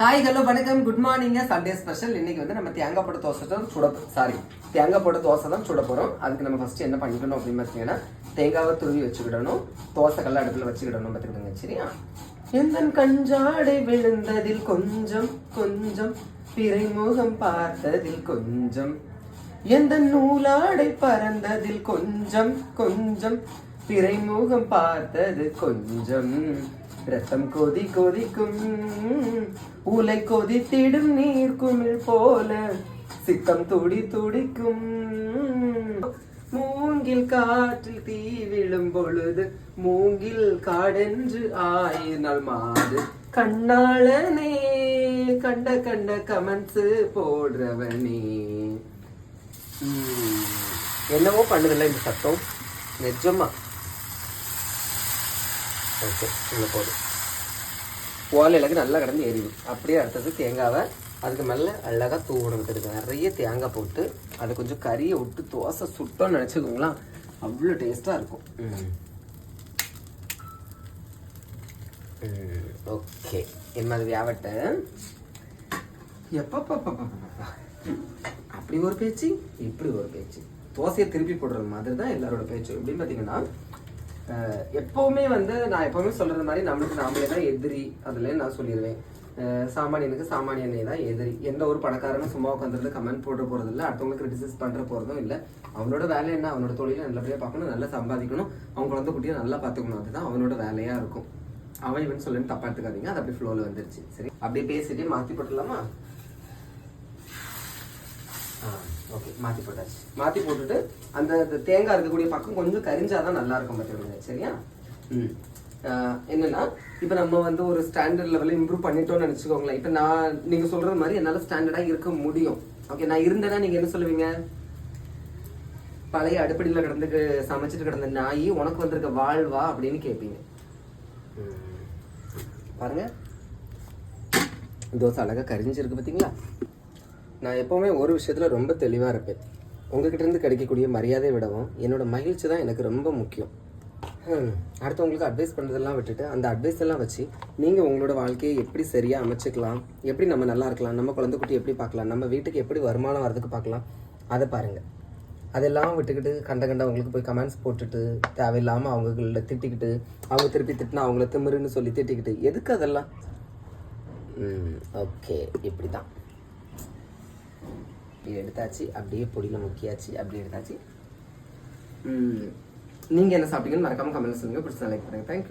Hi hello வணக்கம் good morning. Sunday special. இன்னைக்கு வந்து நம்ம தேங்காய் போட்ட தோசை தான் தேங்காய் போட்ட தோசை தான் சுட போகிறோம். அதுக்கு நம்ம ஃபர்ஸ்ட் என்ன பண்ணிக்கணும் அப்படின்னு பார்த்தீங்கன்னா தேங்காவை துருவி வச்சுக்கிடணும், தோசை கல்ல அடுப்பில் வச்சுக்கிடணும் பார்த்துக்கிடுங்க. சரியா? எந்த கஞ்சாடை விழுந்ததில் கொஞ்சம் கொஞ்சம் பிறைமுகம் பார்த்ததில் கொஞ்சம், எந்த நூலாடை பறந்ததில் கொஞ்சம் கொஞ்சம் பிறைமுகம் பார்த்தது கொஞ்சம், ரத்தம் கொதி கொதிக்கும் உலை கொதித்திடும் நீர் குமிழ் போல சித்தம் துடி துடிக்கும், மூங்கில் காற்றில் தீ விழும் பொழுது மூங்கில் காடென்று ஆயினால் மாறு, கண்ணாளனே கண்ட கண்ட கமெண்ட்ஸ் போடுறவனே. என்னவோ பண்ணுதில்ல இந்த சத்தம் நிஜமா. ஓகே, இங்கே போதும். ஓலையிலக்கு நல்லா கடந்து எரியுது. அப்படியே அடுத்தது தேங்காவை அதுக்கு மேலே அழகாக தூவணும். நிறைய தேங்காய் போட்டு அதை கொஞ்சம் கறியை விட்டு தோசை சுட்டோன்னு நினச்சிக்கோங்களா, அவ்வளோ டேஸ்ட்டாக இருக்கும். ஓகே, என்ன மாதிரி வியாவட்ட எப்பப்பா அப்படி ஒரு பேச்சு இப்படி ஒரு பேச்சு, தோசையை திருப்பி போடுற மாதிரி தான் எல்லாரோட பேச்சு. எப்படின்னு பார்த்தீங்கன்னா எப்பவுமே வந்து நான் எப்பவுமே சொல்றது மாதிரி நம்மளுக்கு நாமளே தான் எதிரி. அதுல நான் சொல்லிடுவேன், சாமானியனுக்கு சாமானியனே தான் எதிரி. எந்த ஒரு பணக்காரனும் சும்மா உட்காந்துருந்து கமெண்ட் போட்டு போறது இல்லை, அடுத்தவங்களுக்கு கிரிட்டிசைஸ் பண்ற போறதும் இல்லை. அவனோட வேலை என்ன, அவனோட தொழிலை நல்லபடியா பார்க்கணும், நல்லா சம்பாதிக்கணும், அவங்க குழந்தை குட்டியை நல்லா பார்த்துக்கணும். அதுதான் அவனோட வேலையா இருக்கும். அவன் இவன் சொல்லுன்னு தப்பா எடுத்துக்காதீங்க. அது அப்படி ஃப்ளோல வந்துருச்சு. சரி, அப்படியே பேசிட்டே மாத்தி போட்டுடலாமா? ஓகே, மாற்றி போட்டாச்சு. மாற்றி போட்டுட்டு அந்த தேங்காய் இருக்கக்கூடிய பக்கம் கொஞ்சம் கரிஞ்சாதான் நல்லா இருக்கும் பார்த்துக்கோங்க. சரியா? என்னன்னா இப்போ நம்ம வந்து ஒரு ஸ்டாண்டர்ட் லெவலில் இம்ப்ரூவ் பண்ணிட்டோம்னு நினச்சிக்கோங்களேன். இப்போ நீங்கள் சொல்கிற மாதிரி என்னால் ஸ்டாண்டர்டாக இருக்க முடியும். ஓகே, நான் இருந்தேன்னா நீங்கள் என்ன சொல்லுவீங்க? பழைய அடுப்படியில் கிடந்து சமைச்சிட்டு கிடந்த நாய் உனக்கு வந்திருக்க வாழ்வா அப்படின்னு கேட்பீங்க. பாருங்க, தோசை அழகாக கரிஞ்சிருக்கு பார்த்தீங்களா? நான் எப்போவுமே ஒரு விஷயத்தில் ரொம்ப தெளிவாக இருப்பேன். உங்ககிட்ட இருந்து கிடைக்கக்கூடிய மரியாதையை விடவும் என்னோட மகிழ்ச்சி தான் எனக்கு ரொம்ப முக்கியம். அடுத்தவங்களுக்கு அட்வைஸ் பண்ணுறதெல்லாம் விட்டுட்டு அந்த அட்வைஸ் எல்லாம் வச்சு நீங்கள் உங்களோட வாழ்க்கையை எப்படி சரியாக அமைச்சிக்கலாம், எப்படி நம்ம நல்லா இருக்கலாம், நம்ம குழந்தை குட்டி எப்படி பார்க்கலாம், நம்ம வீட்டுக்கு எப்படி வருமானம் வரதுக்கு பார்க்கலாம், அதை பாருங்கள். அதெல்லாம் விட்டுக்கிட்டு கண்டவங்களுக்கு போய் கமெண்ட்ஸ் போட்டுட்டு தேவையில்லாமல் அவங்கள திட்டிக்கிட்டு அவங்க திருப்பி திட்டினா அவங்கள திமிருன்னு சொல்லி திட்டிக்கிட்டு எதுக்கு அதெல்லாம்? ஓகே, இப்படி தான் எடுத்தாச்சு. அப்படியே பொடியில் முக்கியாச்சு. அப்படியே எடுத்தாச்சு. நீங்கள் என்ன சாப்பிட்டீங்கன்னு மறக்காமல் கமெண்ட் சொல்லுங்கள். பிடிச்சா லைக் பண்ணுங்கள். தேங்க்யூ.